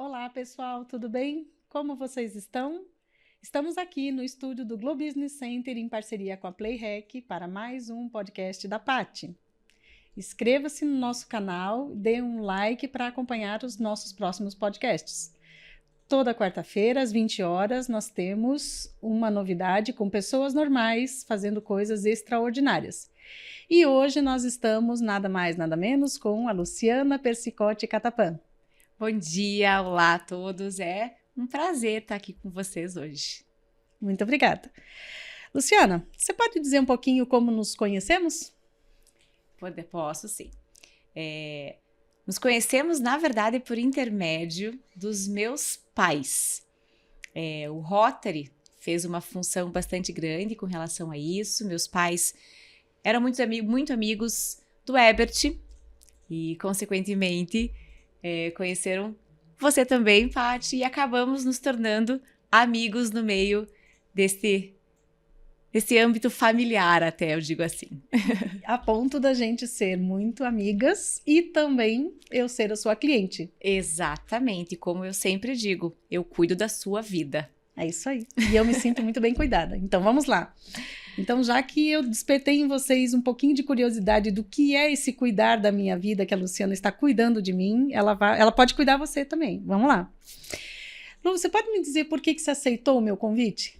Olá, pessoal, tudo bem? Como vocês estão? Estamos aqui no estúdio do Globo Business Center em parceria com a Playhack para mais um podcast da Paty. Inscreva-se no nosso canal, dê um like para acompanhar os nossos próximos podcasts. Toda quarta-feira, às 20 horas, nós temos uma novidade com pessoas normais fazendo coisas extraordinárias. E hoje nós estamos nada mais, nada menos com a Luciana Persicotti Catapan. Bom dia, olá a todos. É um prazer estar aqui com vocês hoje. Muito obrigada. Luciana, você pode dizer um pouquinho como nos conhecemos? Posso, sim. Nos conhecemos, na verdade, por intermédio dos meus pais. O Rotary fez uma função bastante grande com relação a isso. Meus pais eram muito amigos do Herbert e, consequentemente, conheceram você também, Paty, e acabamos nos tornando amigos no meio desse âmbito familiar, até eu digo assim. A ponto da gente ser muito amigas e também eu ser a sua cliente. Exatamente, como eu sempre digo, eu cuido da sua vida. É isso aí. E eu me sinto muito bem cuidada. Então vamos lá. Então, já que eu despertei em vocês um pouquinho de curiosidade do que é esse cuidar da minha vida, que a Luciana está cuidando de mim, ela pode cuidar você também. Vamos lá. Lu, você pode me dizer por que você aceitou o meu convite?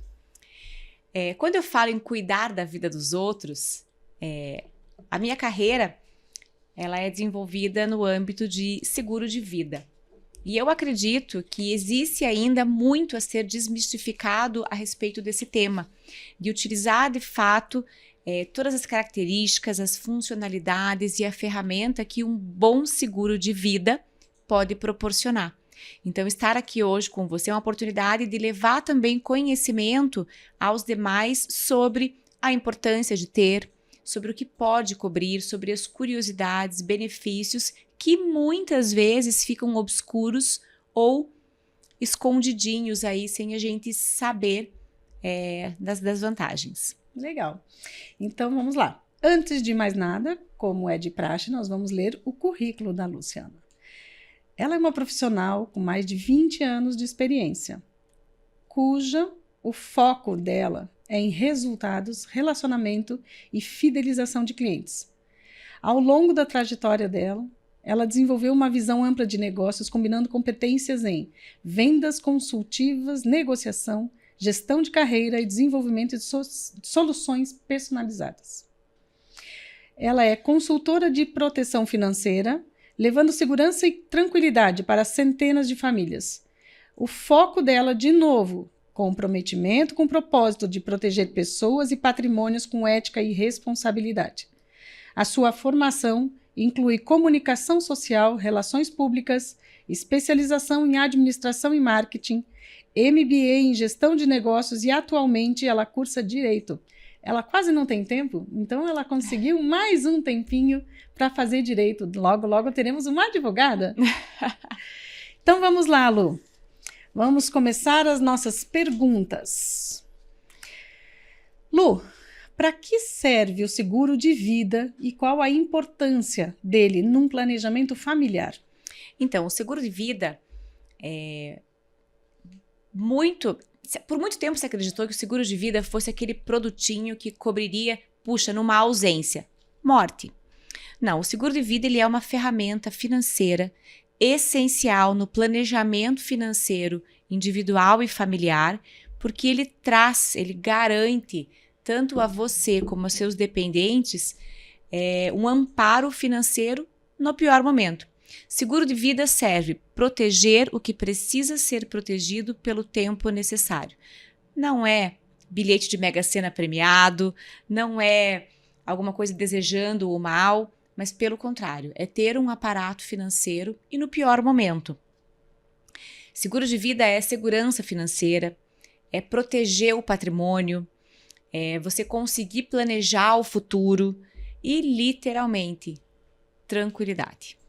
Quando eu falo em cuidar da vida dos outros, a minha carreira ela é desenvolvida no âmbito de seguro de vida. E eu acredito que existe ainda muito a ser desmistificado a respeito desse tema, de utilizar de fato todas as características, as funcionalidades e a ferramenta que um bom seguro de vida pode proporcionar. Então, estar aqui hoje com você é uma oportunidade de levar também conhecimento aos demais sobre a importância de ter, sobre o que pode cobrir, sobre as curiosidades, benefícios que muitas vezes ficam obscuros ou escondidinhos aí sem a gente saber das vantagens. Legal. Então vamos lá. Antes de mais nada, como é de praxe, nós vamos ler o currículo da Luciana. Ela é uma profissional com mais de 20 anos de experiência, cuja o foco dela é em resultados, relacionamento e fidelização de clientes. Ao longo da trajetória dela, ela desenvolveu uma visão ampla de negócios, combinando competências em vendas consultivas, negociação, gestão de carreira e desenvolvimento de soluções personalizadas. Ela é consultora de proteção financeira, levando segurança e tranquilidade para centenas de famílias. O foco dela, de novo, comprometimento com o propósito de proteger pessoas e patrimônios com ética e responsabilidade. A sua formação inclui comunicação social, relações públicas, especialização em administração e marketing, MBA em gestão de negócios e atualmente ela cursa direito. Ela quase não tem tempo, então ela conseguiu mais um tempinho para fazer direito. Logo, logo teremos uma advogada. Então vamos lá, Lu. Vamos começar as nossas perguntas. Lu, para que serve o seguro de vida e qual a importância dele num planejamento familiar? Então, o seguro de vida por muito tempo se acreditou que o seguro de vida fosse aquele produtinho que cobriria, numa ausência, morte. Não, o seguro de vida ele é uma ferramenta financeira essencial no planejamento financeiro individual e familiar, porque ele garante tanto a você como aos seus dependentes um amparo financeiro no pior momento. Seguro de vida serve proteger o que precisa ser protegido pelo tempo necessário. Não é bilhete de mega-sena premiado, não é alguma coisa desejando o mal, mas pelo contrário, é ter um aparato financeiro e no pior momento. Seguro de vida é segurança financeira, é proteger o patrimônio, é você conseguir planejar o futuro e, literalmente, tranquilidade.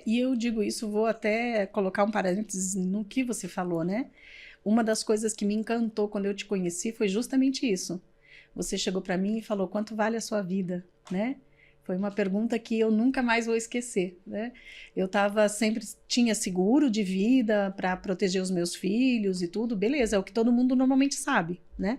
E eu digo isso, vou até colocar um parênteses no que você falou, né? Uma das coisas que me encantou quando eu te conheci foi justamente isso. Você chegou para mim e falou quanto vale a sua vida, né? Foi uma pergunta que eu nunca mais vou esquecer, né? Sempre tinha seguro de vida para proteger os meus filhos e tudo, beleza, é o que todo mundo normalmente sabe, né?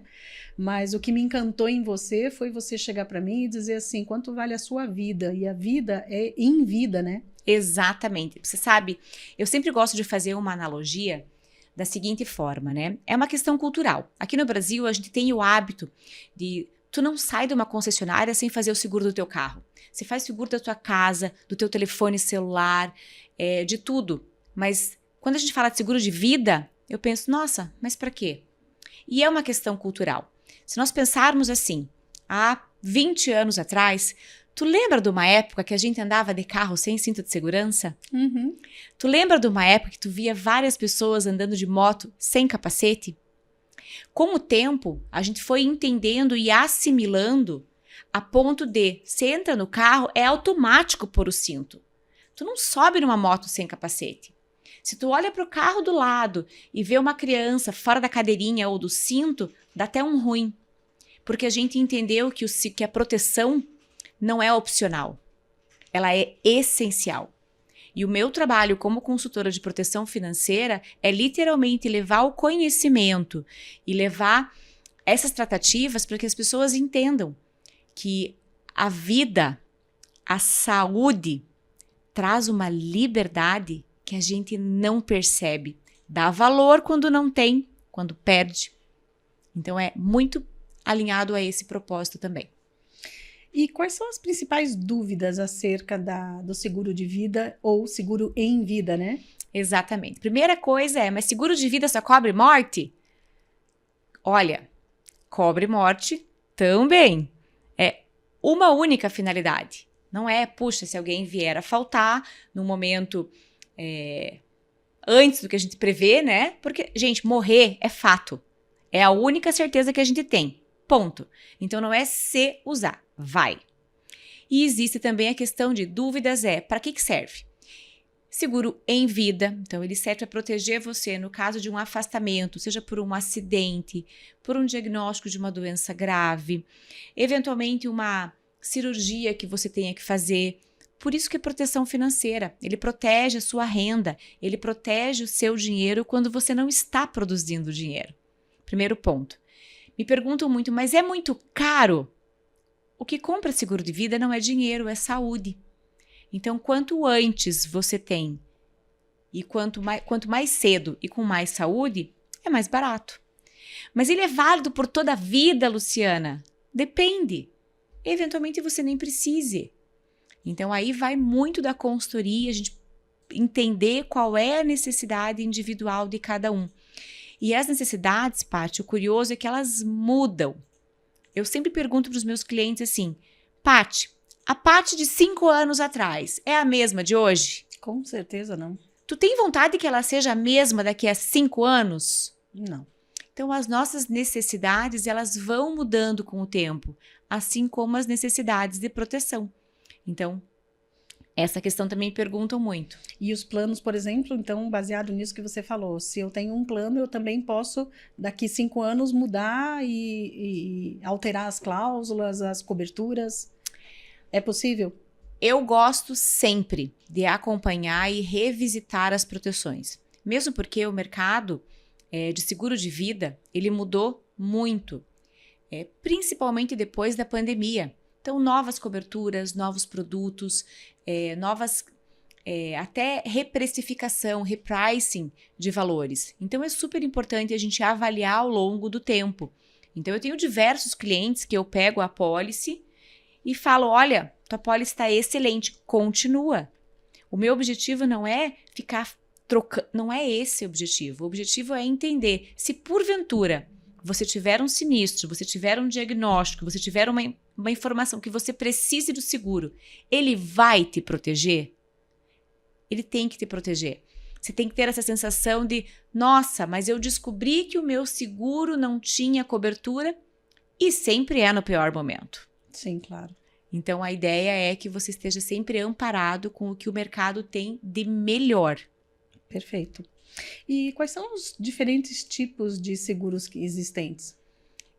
Mas o que me encantou em você foi você chegar para mim e dizer assim, quanto vale a sua vida? E a vida é em vida, né? Exatamente. Você sabe, eu sempre gosto de fazer uma analogia da seguinte forma, né? É uma questão cultural. Aqui no Brasil, a gente tem o hábito de tu não sai de uma concessionária sem fazer o seguro do teu carro. Você faz seguro da tua casa, do teu telefone celular, de tudo. Mas quando a gente fala de seguro de vida, eu penso, nossa, mas para quê? E é uma questão cultural. Se nós pensarmos assim, há 20 anos atrás, tu lembra de uma época que a gente andava de carro sem cinto de segurança? Uhum. Tu lembra de uma época que tu via várias pessoas andando de moto sem capacete? Com o tempo, a gente foi entendendo e assimilando a ponto de, se entra no carro, é automático pôr o cinto. Tu não sobe numa moto sem capacete. Se tu olha para o carro do lado e vê uma criança fora da cadeirinha ou do cinto, dá até um ruim. Porque a gente entendeu que a proteção não é opcional. Ela é essencial. E o meu trabalho como consultora de proteção financeira é literalmente levar o conhecimento e levar essas tratativas para que as pessoas entendam que a vida, a saúde, traz uma liberdade que a gente não percebe. Dá valor quando não tem, quando perde. Então é muito alinhado a esse propósito também. E quais são as principais dúvidas acerca do seguro de vida ou seguro em vida, né? Exatamente. Primeira coisa mas seguro de vida só cobre morte? Olha, cobre morte também. É uma única finalidade. Não é, puxa, se alguém vier a faltar no momento antes do que a gente prevê, né? Porque, gente, morrer é fato. É a única certeza que a gente tem. Ponto. Então não é se usar. Vai. E existe também a questão de dúvidas para que serve? Seguro em vida, então ele serve para proteger você no caso de um afastamento, seja por um acidente, por um diagnóstico de uma doença grave, eventualmente uma cirurgia que você tenha que fazer. Por isso que é proteção financeira, ele protege a sua renda, ele protege o seu dinheiro quando você não está produzindo dinheiro. Primeiro ponto. Me perguntam muito, mas é muito caro? O que compra seguro de vida não é dinheiro, é saúde. Então, quanto antes você tem e quanto mais cedo e com mais saúde, é mais barato. Mas ele é válido por toda a vida, Luciana? Depende. Eventualmente você nem precise. Então, aí vai muito da consultoria, a gente entender qual é a necessidade individual de cada um. E as necessidades, Paty, o curioso é que elas mudam. Eu sempre pergunto para os meus clientes assim, Paty, a Paty de 5 anos atrás é a mesma de hoje? Com certeza não. Tu tem vontade que ela seja a mesma daqui a 5 anos? Não. Então, as nossas necessidades, elas vão mudando com o tempo, assim como as necessidades de proteção. Então, essa questão também perguntam muito. E os planos, por exemplo, então, baseado nisso que você falou, se eu tenho um plano, eu também posso, daqui 5 anos, mudar e alterar as cláusulas, as coberturas? É possível? Eu gosto sempre de acompanhar e revisitar as proteções. Mesmo porque o mercado de seguro de vida, ele mudou muito, principalmente depois da pandemia. Então, novas coberturas, novos produtos, novas até reprecificação, repricing de valores. Então, é super importante a gente avaliar ao longo do tempo. Então, eu tenho diversos clientes que eu pego a apólice e falo, olha, tua apólice está excelente, continua. O meu objetivo não é ficar trocando, não é esse o objetivo. O objetivo é entender se porventura você tiver um sinistro, você tiver um diagnóstico, você tiver uma informação que você precise do seguro, ele vai te proteger? Ele tem que te proteger. Você tem que ter essa sensação de, nossa, mas eu descobri que o meu seguro não tinha cobertura e sempre é no pior momento. Sim, claro. Então, a ideia é que você esteja sempre amparado com o que o mercado tem de melhor. Perfeito. E quais são os diferentes tipos de seguros existentes?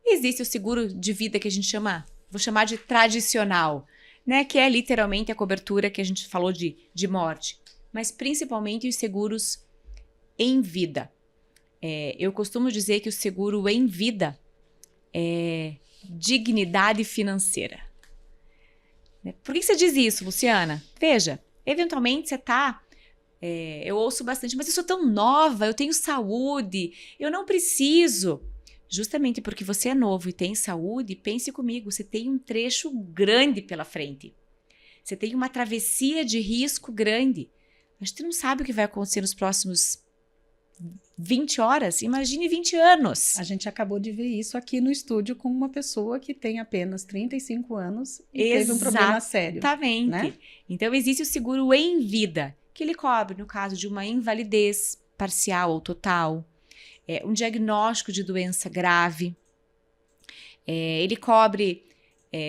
Existe o seguro de vida que a gente chama, vou chamar de tradicional. né? Que é literalmente a cobertura que a gente falou de morte. Mas principalmente os seguros em vida. Eu costumo dizer que o seguro em vida é dignidade financeira. Por que você diz isso, Luciana? Veja, eventualmente você tá... eu ouço bastante, mas eu sou tão nova, eu tenho saúde, eu não preciso. Justamente porque você é novo e tem saúde, pense comigo, você tem um trecho grande pela frente. Você tem uma travessia de risco grande. A gente não sabe o que vai acontecer nos próximos 20 horas, imagine 20 anos. A gente acabou de ver isso aqui no estúdio com uma pessoa que tem apenas 35 anos e teve um problema sério. Exatamente. Né? Então, existe o seguro em vida, que ele cobre no caso de uma invalidez parcial ou total, um diagnóstico de doença grave, ele cobre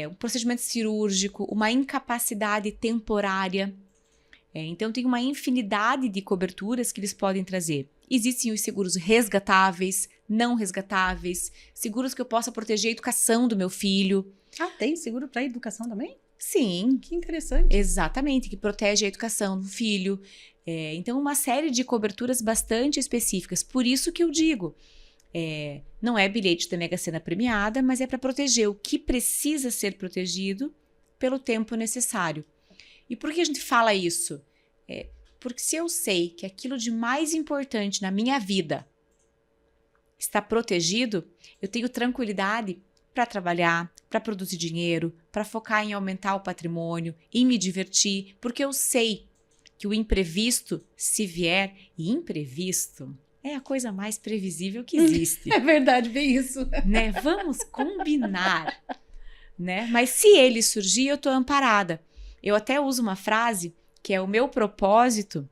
um procedimento cirúrgico, uma incapacidade temporária. Então, tem uma infinidade de coberturas que eles podem trazer. Existem os seguros resgatáveis, não resgatáveis, seguros que eu possa proteger a educação do meu filho. Ah, tem seguro para educação também? Sim. Que interessante. Exatamente, que protege a educação do filho. Então, uma série de coberturas bastante específicas. Por isso que eu digo, não é bilhete da Mega Sena premiada, mas é para proteger o que precisa ser protegido pelo tempo necessário. E por que a gente fala isso? Porque se eu sei que aquilo de mais importante na minha vida está protegido, eu tenho tranquilidade para trabalhar, para produzir dinheiro, para focar em aumentar o patrimônio, em me divertir, porque eu sei que o imprevisto, se vier, e imprevisto é a coisa mais previsível que existe. É verdade, bem isso. Né? Vamos combinar. Né? Mas se ele surgir, eu estou amparada. Eu até uso uma frase que é o meu propósito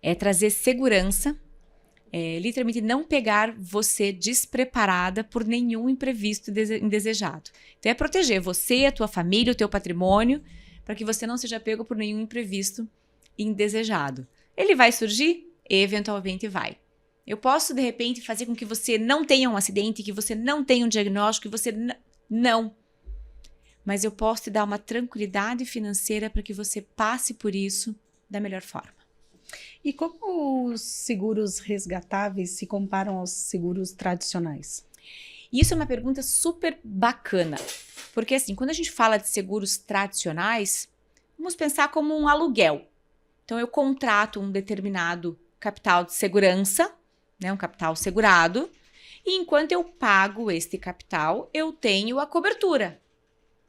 é trazer segurança, literalmente não pegar você despreparada por nenhum imprevisto indesejado. Então é proteger você, a tua família, o teu patrimônio, para que você não seja pego por nenhum imprevisto indesejado. Ele vai surgir? Eventualmente vai. Eu posso, de repente, fazer com que você não tenha um acidente, que você não tenha um diagnóstico, que você não. Mas eu posso te dar uma tranquilidade financeira para que você passe por isso da melhor forma. E como os seguros resgatáveis se comparam aos seguros tradicionais? Isso é uma pergunta super bacana, porque assim, quando a gente fala de seguros tradicionais, vamos pensar como um aluguel. Então eu contrato um determinado capital de segurança, né, um capital segurado, e enquanto eu pago este capital, eu tenho a cobertura.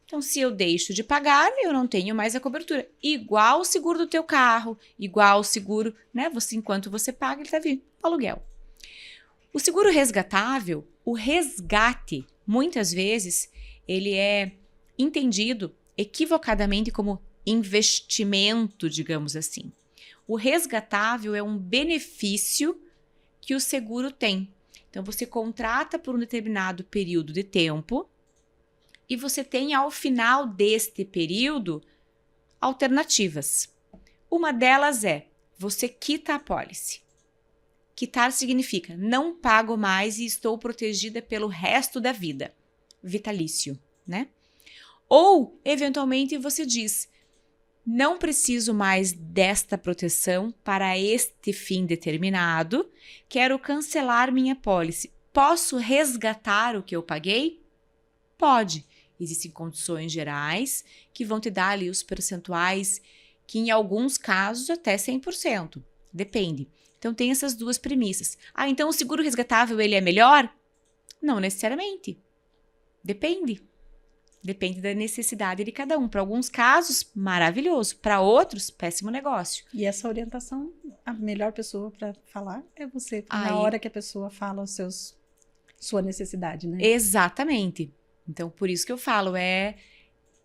Então, se eu deixo de pagar, eu não tenho mais a cobertura. Igual o seguro do teu carro, igual o seguro, né? Enquanto você paga, ele está vindo aluguel. O seguro resgatável, o resgate, muitas vezes, ele é entendido equivocadamente como investimento, digamos assim. O resgatável é um benefício que o seguro tem. Então, você contrata por um determinado período de tempo, e você tem, ao final deste período, alternativas. Uma delas é, você quita a apólice. Quitar significa, não pago mais e estou protegida pelo resto da vida. Vitalício, né? Ou, eventualmente, você diz, não preciso mais desta proteção para este fim determinado, quero cancelar minha apólice. Posso resgatar o que eu paguei? Pode. Existem condições gerais que vão te dar ali os percentuais, que em alguns casos até 100%. Depende. Então tem essas duas premissas. Ah, então o seguro resgatável ele é melhor? Não necessariamente. Depende. Depende da necessidade de cada um. Para alguns casos, maravilhoso. Para outros, péssimo negócio. E essa orientação, a melhor pessoa para falar é você. Na hora que a pessoa fala sua necessidade, né? Exatamente. Então, por isso que eu falo, é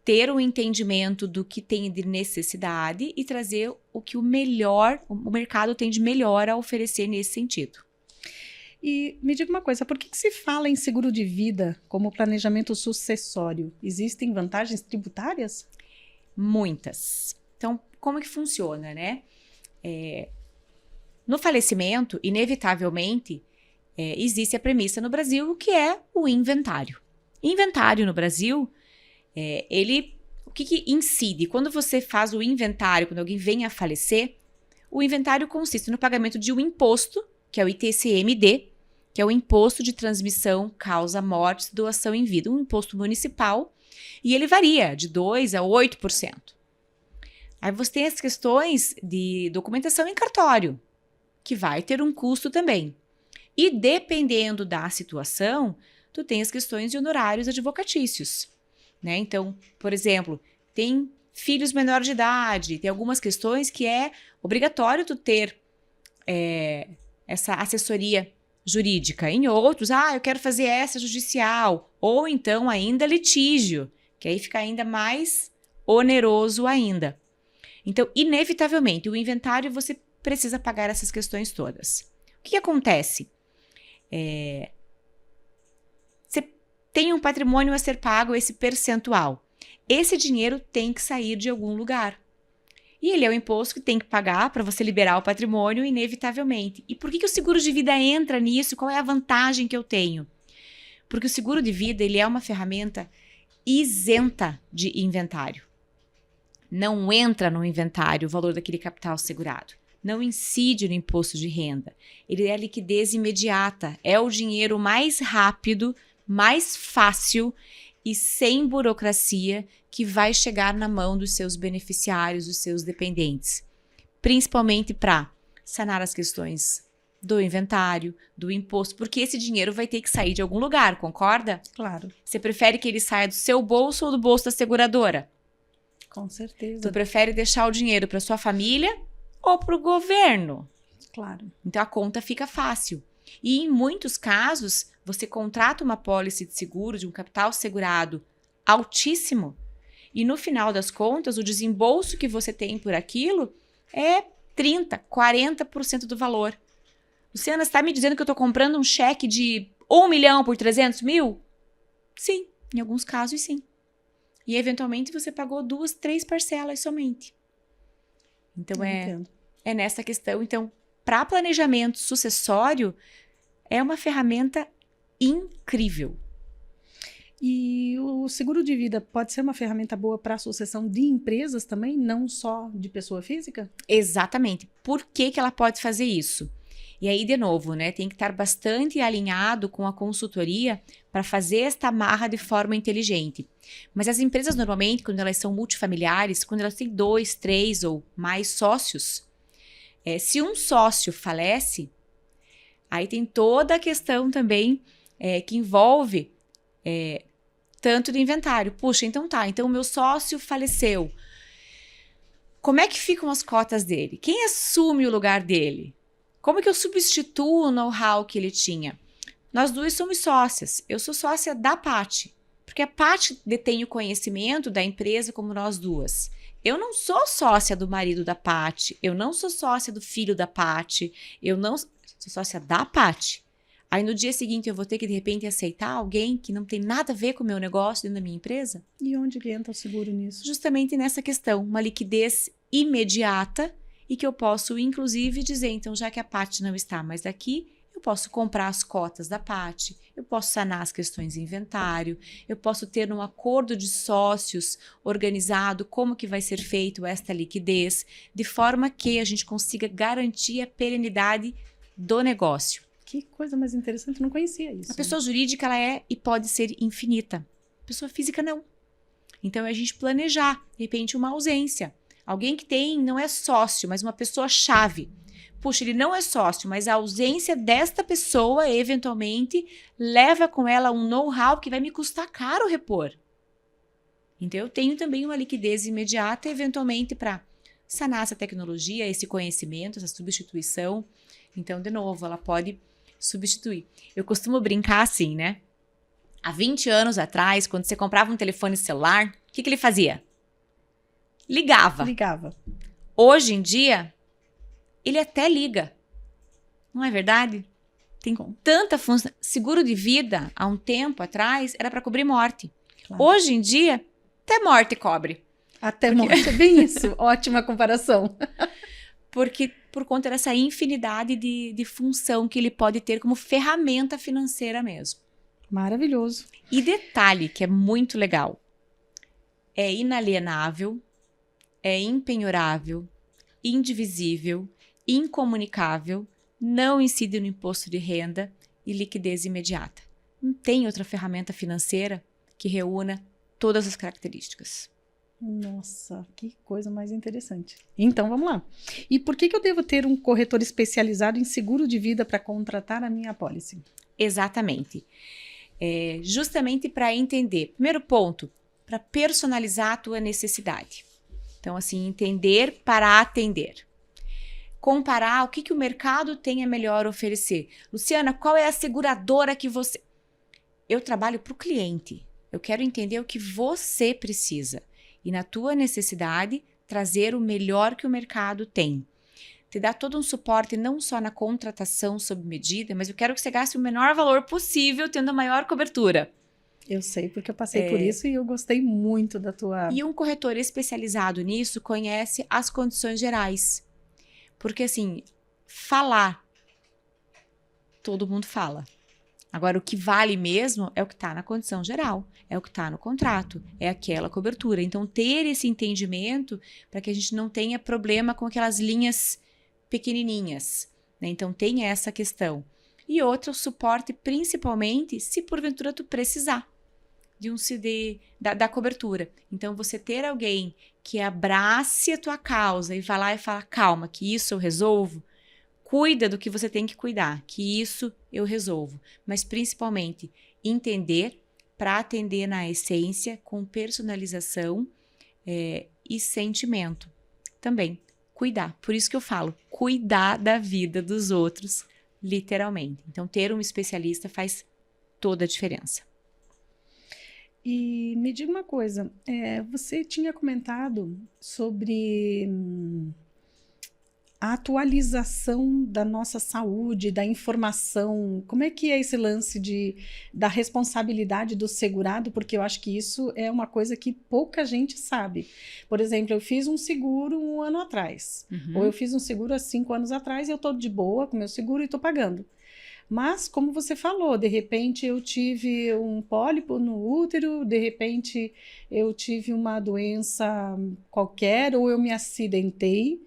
ter um entendimento do que tem de necessidade e trazer o que o mercado tem de melhor a oferecer nesse sentido. E me diga uma coisa, por que se fala em seguro de vida como planejamento sucessório? Existem vantagens tributárias? Muitas. Então, como que funciona, né? No falecimento, inevitavelmente, existe a premissa no Brasil que é o inventário. Inventário no Brasil, que incide? Quando você faz o inventário, quando alguém vem a falecer, o inventário consiste no pagamento de um imposto, que é o ITCMD, que é o Imposto de Transmissão, Causa, Mortes, Doação em Vida, um imposto municipal, e ele varia de 2% a 8%. Aí você tem as questões de documentação em cartório, que vai ter um custo também. E dependendo da situação, tu tem as questões de honorários advocatícios, né? Então, por exemplo, tem filhos menores de idade, tem algumas questões que é obrigatório tu ter essa assessoria jurídica. Em outros, eu quero fazer essa judicial, ou então ainda litígio, que aí fica ainda mais oneroso ainda. Então, inevitavelmente, o inventário você precisa pagar essas questões todas. O que acontece? Você tem um patrimônio a ser pago, esse percentual. Esse dinheiro tem que sair de algum lugar. E ele é o imposto que tem que pagar para você liberar o patrimônio, inevitavelmente. E por que o seguro de vida entra nisso? Qual é a vantagem que eu tenho? Porque o seguro de vida ele é uma ferramenta isenta de inventário. Não entra no inventário o valor daquele capital segurado. Não incide no imposto de renda. Ele é a liquidez imediata. É o dinheiro mais rápido, mais fácil e sem burocracia que vai chegar na mão dos seus beneficiários, dos seus dependentes. Principalmente para sanar as questões do inventário, do imposto, porque esse dinheiro vai ter que sair de algum lugar, concorda? Claro. Você prefere que ele saia do seu bolso ou do bolso da seguradora? Com certeza. Tu prefere deixar o dinheiro para sua família ou para o governo? Claro. Então a conta fica fácil. E em muitos casos, você contrata uma pólice de seguro de um capital segurado altíssimo e no final das contas, o desembolso que você tem por aquilo é 30%, 40% do valor. Luciana, você está me dizendo que eu estou comprando um cheque de 1 milhão por 300 mil? Sim, em alguns casos sim. E eventualmente você pagou 2, 3 parcelas somente. Então é nessa questão. Então, para planejamento sucessório, é uma ferramenta incrível. E o seguro de vida pode ser uma ferramenta boa para a sucessão de empresas também, não só de pessoa física? Exatamente. Por que ela pode fazer isso? E aí, de novo, né, tem que estar bastante alinhado com a consultoria para fazer esta amarra de forma inteligente. Mas as empresas, normalmente, quando elas são multifamiliares, quando elas têm 2, 3 ou mais sócios, se um sócio falece, aí tem toda a questão também que envolve tanto de inventário. Puxa, então tá, então o meu sócio faleceu. Como é que ficam as cotas dele? Quem assume o lugar dele? Como que eu substituo o know-how que ele tinha? Nós duas somos sócias. Eu sou sócia da Paty, porque a Paty detém o conhecimento da empresa como nós duas. Eu não sou sócia do marido da Paty, eu não sou sócia do filho da Paty, eu não sou sócia da Paty. Aí no dia seguinte eu vou ter que de repente aceitar alguém que não tem nada a ver com o meu negócio dentro da minha empresa? E onde que entra o seguro nisso? Justamente nessa questão, uma liquidez imediata e que eu posso, inclusive, dizer, então, já que a Paty não está mais aqui, eu posso comprar as cotas da Paty, eu posso sanar as questões de inventário, eu posso ter um acordo de sócios organizado como que vai ser feito esta liquidez, de forma que a gente consiga garantir a perenidade do negócio. Que coisa mais interessante, eu não conhecia isso. A pessoa jurídica, ela é e pode ser infinita. A pessoa física, não. Então, é a gente planejar, de repente, uma ausência. Alguém que não é sócio, mas uma pessoa-chave. Puxa, ele não é sócio, mas a ausência desta pessoa, eventualmente, leva com ela um know-how que vai me custar caro repor. Então, eu tenho também uma liquidez imediata, eventualmente, para sanar essa tecnologia, esse conhecimento, essa substituição. Então, de novo, ela pode substituir. Eu costumo brincar assim, né? Há 20 anos atrás, quando você comprava um telefone celular, o que ele fazia? Ligava. Hoje em dia, ele até liga. Não é verdade? Tem tanta função. Seguro de vida, há um tempo atrás, era para cobrir morte. Claro. Hoje em dia, até morte cobre. Até morte, é bem isso. Ótima comparação. Porque por conta dessa infinidade de função que ele pode ter como ferramenta financeira mesmo. Maravilhoso. E detalhe que é muito legal. é inalienável, é impenhorável, indivisível, incomunicável, não incide no imposto de renda e liquidez imediata. Não tem outra ferramenta financeira que reúna todas as características. Nossa, que coisa mais interessante. Então, vamos lá. E por que eu devo ter um corretor especializado em seguro de vida para contratar a minha apólice? Exatamente. Justamente para entender. Primeiro ponto, para personalizar a tua necessidade. Então, assim, entender para atender. Comparar o que o mercado tem a melhor oferecer. Luciana, qual é a seguradora que você... Eu trabalho para o cliente. Eu quero entender o que você precisa. E na tua necessidade, trazer o melhor que o mercado tem. Te dá todo um suporte, não só na contratação sob medida, mas eu quero que você gaste o menor valor possível, tendo a maior cobertura. Eu sei, porque eu passei por isso e eu gostei muito da tua... E um corretor especializado nisso conhece as condições gerais. Porque, assim, falar, todo mundo fala. Agora, o que vale mesmo é o que está na condição geral, é o que está no contrato, é aquela cobertura. Então, ter esse entendimento para que a gente não tenha problema com aquelas linhas pequenininhas, né? Então, tem essa questão. E outra, o suporte, principalmente, se porventura tu precisar de um CD, da cobertura. Então, você ter alguém que abrace a tua causa e vá lá e fala, calma, que isso eu resolvo, cuida do que você tem que cuidar, que isso eu resolvo. Mas, principalmente, entender para atender na essência, com personalização e sentimento. Também, cuidar. Por isso que eu falo, cuidar da vida dos outros, literalmente. Então, ter um especialista faz toda a diferença. E me diga uma coisa, você tinha comentado sobre a atualização da nossa saúde, da informação. Como é que é esse lance da responsabilidade do segurado? Porque eu acho que isso é uma coisa que pouca gente sabe. Por exemplo, eu fiz um seguro 1 ano atrás, ou eu fiz um seguro há 5 anos atrás e eu estou de boa com meu seguro e estou pagando. Mas, como você falou, de repente eu tive um pólipo no útero, de repente eu tive uma doença qualquer, ou eu me acidentei.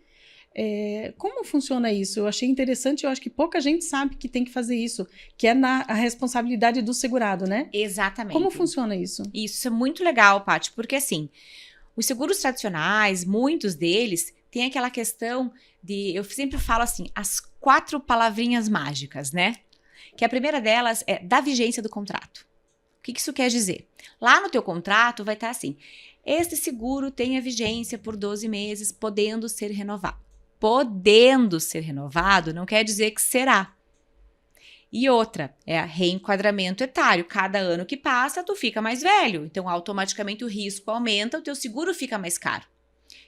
Como funciona isso? Eu achei interessante, eu acho que pouca gente sabe que tem que fazer isso, que é a responsabilidade do segurado, né? Exatamente. Como funciona isso? Isso é muito legal, Paty, porque assim, os seguros tradicionais, muitos deles, têm aquela questão de, eu sempre falo assim, as 4 palavrinhas mágicas, né? Que a primeira delas é da vigência do contrato. O que isso quer dizer? Lá no teu contrato vai estar assim, este seguro tem a vigência por 12 meses, podendo ser renovado. Podendo ser renovado não quer dizer que será. E outra, é reenquadramento etário. Cada ano que passa, tu fica mais velho. Então, automaticamente o risco aumenta, o teu seguro fica mais caro.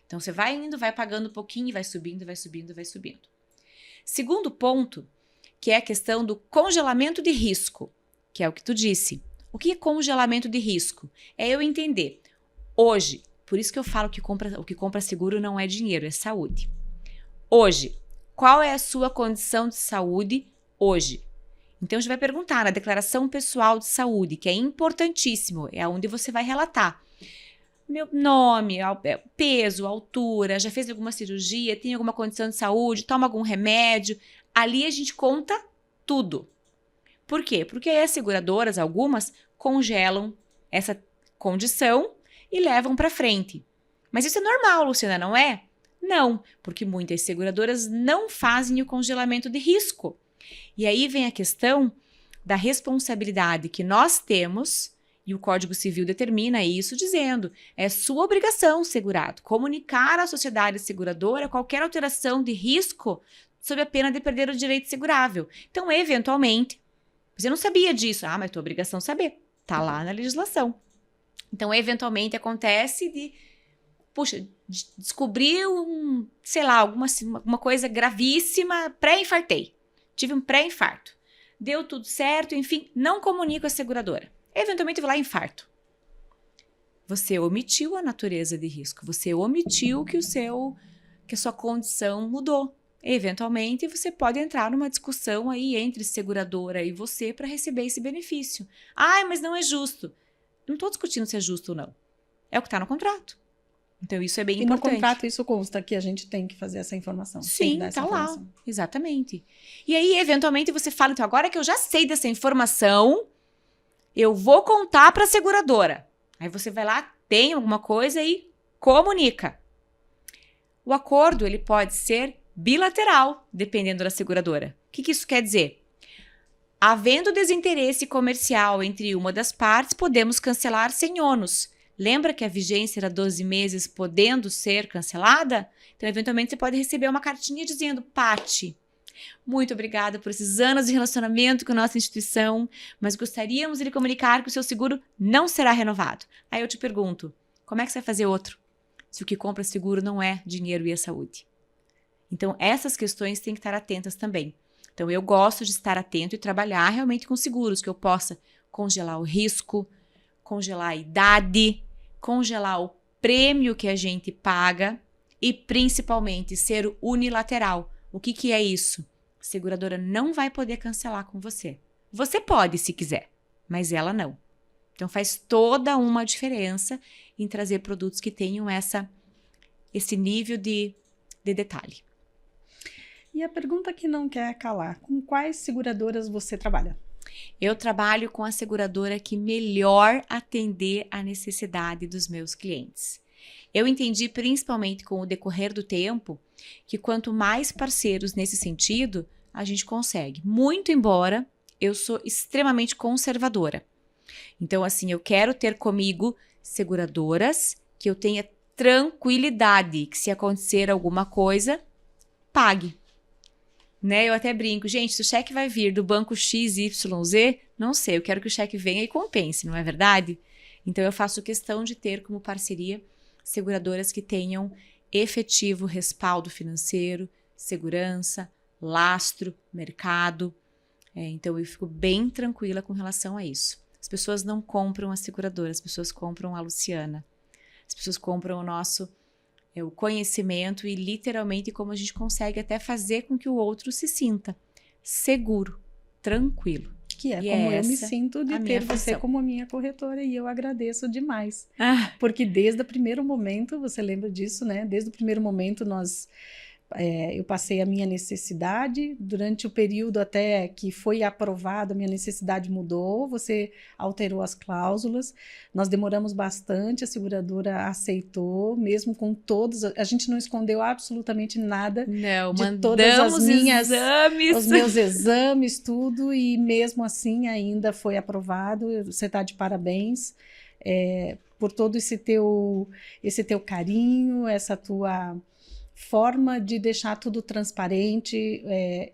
Então, você vai indo, vai pagando um pouquinho, vai subindo, vai subindo, vai subindo. Segundo ponto, que é a questão do congelamento de risco, que é o que tu disse. O que é congelamento de risco? É eu entender. Hoje, por isso que eu falo que o que compra seguro não é dinheiro, é saúde. Hoje, qual é a sua condição de saúde hoje? Então, a gente vai perguntar na declaração pessoal de saúde, que é importantíssimo, é onde você vai relatar. Meu nome, peso, altura, já fez alguma cirurgia, tem alguma condição de saúde, toma algum remédio. Ali a gente conta tudo. Por quê? Porque as seguradoras, algumas, congelam essa condição e levam para frente. Mas isso é normal, Luciana, não é? Não, porque muitas seguradoras não fazem o congelamento de risco. E aí vem a questão da responsabilidade que nós temos, e o Código Civil determina isso dizendo, é sua obrigação, segurado, comunicar à sociedade seguradora qualquer alteração de risco sob a pena de perder o direito segurável. Então, eventualmente, você não sabia disso, mas tua obrigação é saber, tá lá na legislação. Então, eventualmente acontece de, puxa, descobriu alguma coisa gravíssima, pré-infartei. Tive um pré-infarto. Deu tudo certo, enfim, não comunico a seguradora. Eventualmente, vai lá infarto. Você omitiu a natureza de risco. Você omitiu que a sua condição mudou. Eventualmente, você pode entrar numa discussão aí entre seguradora e você para receber esse benefício. Mas não é justo. Não estou discutindo se é justo ou não. É o que está no contrato. Então, isso é bem E importante. no contrato isso consta que a gente tem que fazer essa informação. Sim, tá lá. Exatamente. E aí, eventualmente, você fala, então, agora que eu já sei dessa informação, eu vou contar para a seguradora. Aí você vai lá, tem alguma coisa e comunica. O acordo, ele pode ser bilateral, dependendo da seguradora. O que isso quer dizer? Havendo desinteresse comercial entre uma das partes, podemos cancelar sem ônus. Lembra que a vigência era 12 meses, podendo ser cancelada? Então, eventualmente, você pode receber uma cartinha dizendo, Pati, muito obrigada por esses anos de relacionamento com a nossa instituição, mas gostaríamos de lhe comunicar que o seu seguro não será renovado. Aí eu te pergunto, como é que você vai fazer outro? Se o que compra seguro não é dinheiro e a saúde. Então, essas questões têm que estar atentas também. Então, eu gosto de estar atento e trabalhar realmente com seguros, que eu possa congelar o risco, congelar a idade, congelar o prêmio que a gente paga e, principalmente, ser unilateral. O que é isso? A seguradora não vai poder cancelar com você. Você pode, se quiser, mas ela não. Então, faz toda uma diferença em trazer produtos que tenham esse nível de detalhe. E a pergunta que não quer calar, com quais seguradoras você trabalha? Eu trabalho com a seguradora que melhor atender a necessidade dos meus clientes. Eu entendi, principalmente com o decorrer do tempo, que quanto mais parceiros nesse sentido, a gente consegue. Muito embora eu sou extremamente conservadora. Então, assim, eu quero ter comigo seguradoras que eu tenha tranquilidade, que se acontecer alguma coisa, pague. Né? Eu até brinco, gente, se o cheque vai vir do banco XYZ, não sei, eu quero que o cheque venha e compense, não é verdade? Então, eu faço questão de ter como parceria seguradoras que tenham efetivo respaldo financeiro, segurança, lastro, mercado. Então, eu fico bem tranquila com relação a isso. As pessoas não compram a seguradora, as pessoas compram a Luciana. As pessoas compram o nosso o conhecimento e literalmente como a gente consegue até fazer com que o outro se sinta seguro, tranquilo. Que é como eu me sinto de ter você como a minha corretora e eu agradeço demais. Porque desde o primeiro momento, você lembra disso, né? Desde o primeiro momento eu passei a minha necessidade, durante o período até que foi aprovado, a minha necessidade mudou, você alterou as cláusulas, nós demoramos bastante, a seguradora aceitou, mesmo com todos, a gente não escondeu absolutamente nada de todas as exames. Os meus exames, tudo, e mesmo assim ainda foi aprovado, você está de parabéns, por todo esse teu carinho, essa tua forma de deixar tudo transparente.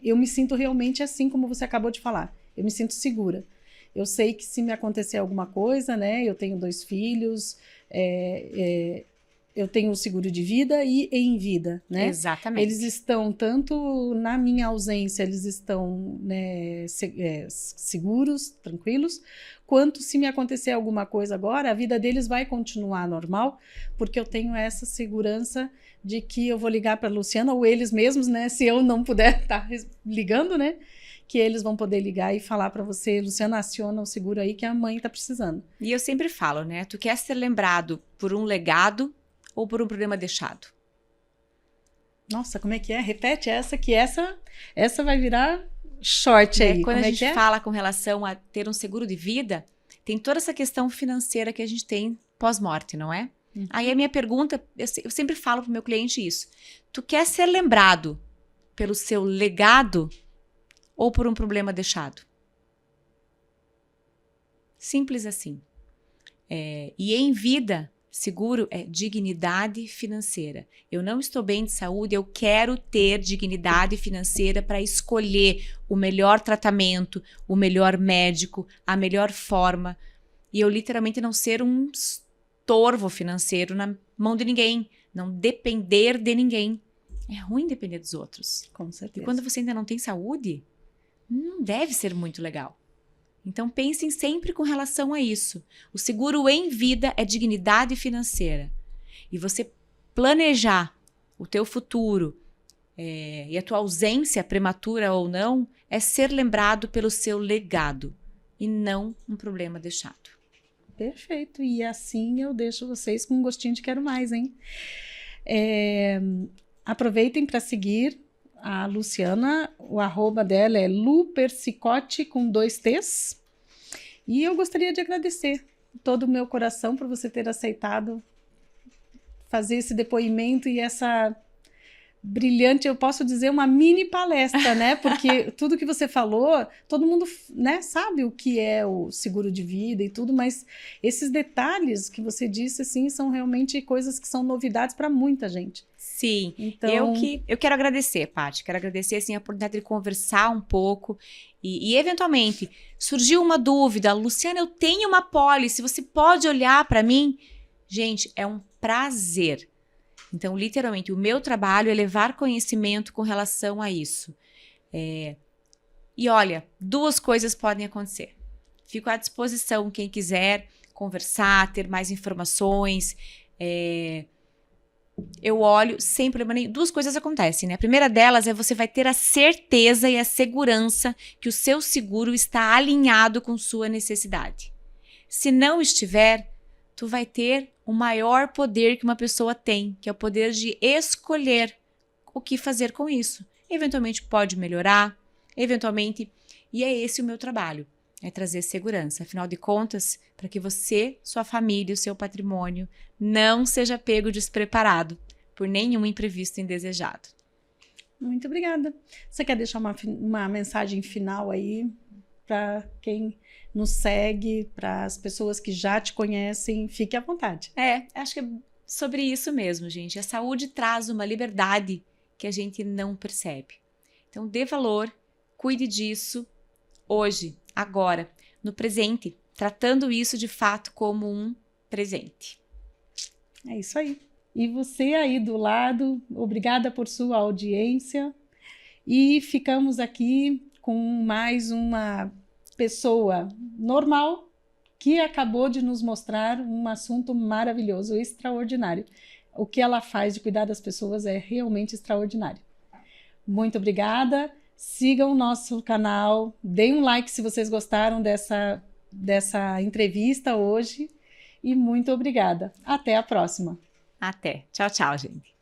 Eu me sinto realmente assim como você acabou de falar. Eu me sinto segura. Eu sei que se me acontecer alguma coisa, né? Eu tenho 2 filhos, eu tenho um seguro de vida e em vida, né? Exatamente. Eles estão, tanto na minha ausência, eles estão, né, seguros, tranquilos, quanto se me acontecer alguma coisa agora, a vida deles vai continuar normal, porque eu tenho essa segurança de que eu vou ligar para a Luciana, ou eles mesmos, né, se eu não puder estar ligando, né, que eles vão poder ligar e falar para você, Luciana, aciona o seguro aí que a mãe está precisando. E eu sempre falo, né, tu quer ser lembrado por um legado ou por um problema deixado? Nossa, como é que é? Repete essa, que essa vai virar short aí. Quando como a gente fala com relação a ter um seguro de vida, tem toda essa questão financeira que a gente tem pós-morte, não é? Uhum. Aí a minha pergunta, eu sempre falo pro meu cliente isso. Tu quer ser lembrado pelo seu legado ou por um problema deixado? Simples assim. E em vida, seguro é dignidade financeira. Eu não estou bem de saúde, eu quero ter dignidade financeira para escolher o melhor tratamento, o melhor médico, a melhor forma. E eu literalmente não ser um estorvo financeiro na mão de ninguém, não depender de ninguém. É ruim depender dos outros. Com certeza. E quando você ainda não tem saúde, não deve ser muito legal. Então, pensem sempre com relação a isso. O seguro em vida é dignidade financeira. E você planejar o teu futuro e a tua ausência, prematura ou não, é ser lembrado pelo seu legado e não um problema deixado. Perfeito. E assim eu deixo vocês com um gostinho de quero mais, hein? Aproveitem para seguir a Luciana. O arroba dela é lupercicote com 2 T's. E eu gostaria de agradecer todo o meu coração por você ter aceitado fazer esse depoimento e essa brilhante, eu posso dizer, uma mini palestra, né? Porque tudo que você falou, todo mundo, né, sabe o que é o seguro de vida e tudo, mas esses detalhes que você disse, assim, são realmente coisas que são novidades para muita gente. Sim, então... eu quero agradecer, Paty, quero agradecer assim, a oportunidade de conversar um pouco e eventualmente surgiu uma dúvida, Luciana, eu tenho uma pólice, você pode olhar para mim? Gente, é um prazer. Então, literalmente, o meu trabalho é levar conhecimento com relação a isso. E olha, 2 coisas podem acontecer. Fico à disposição, quem quiser conversar, ter mais informações. Eu olho sem problema nenhum. 2 coisas acontecem, né? A primeira delas é você vai ter a certeza e a segurança que o seu seguro está alinhado com sua necessidade. Se não estiver, tu vai ter o maior poder que uma pessoa tem, que é o poder de escolher o que fazer com isso. Eventualmente pode melhorar, eventualmente, e é esse o meu trabalho, é trazer segurança. Afinal de contas, para que você, sua família, o seu patrimônio não seja pego despreparado por nenhum imprevisto indesejado. Muito obrigada. Você quer deixar uma mensagem final aí para quem nos segue, para as pessoas que já te conhecem? Fique à vontade. Acho que é sobre isso mesmo, gente. A saúde traz uma liberdade que a gente não percebe. Então, dê valor, cuide disso hoje, agora, no presente, tratando isso de fato como um presente. É isso aí. E você aí do lado, obrigada por sua audiência. E ficamos aqui com mais uma pessoa normal que acabou de nos mostrar um assunto maravilhoso, extraordinário. O que ela faz de cuidar das pessoas é realmente extraordinário. Muito obrigada. Sigam o nosso canal, deem um like se vocês gostaram dessa entrevista hoje e muito obrigada. Até a próxima. Até. Tchau, tchau, gente.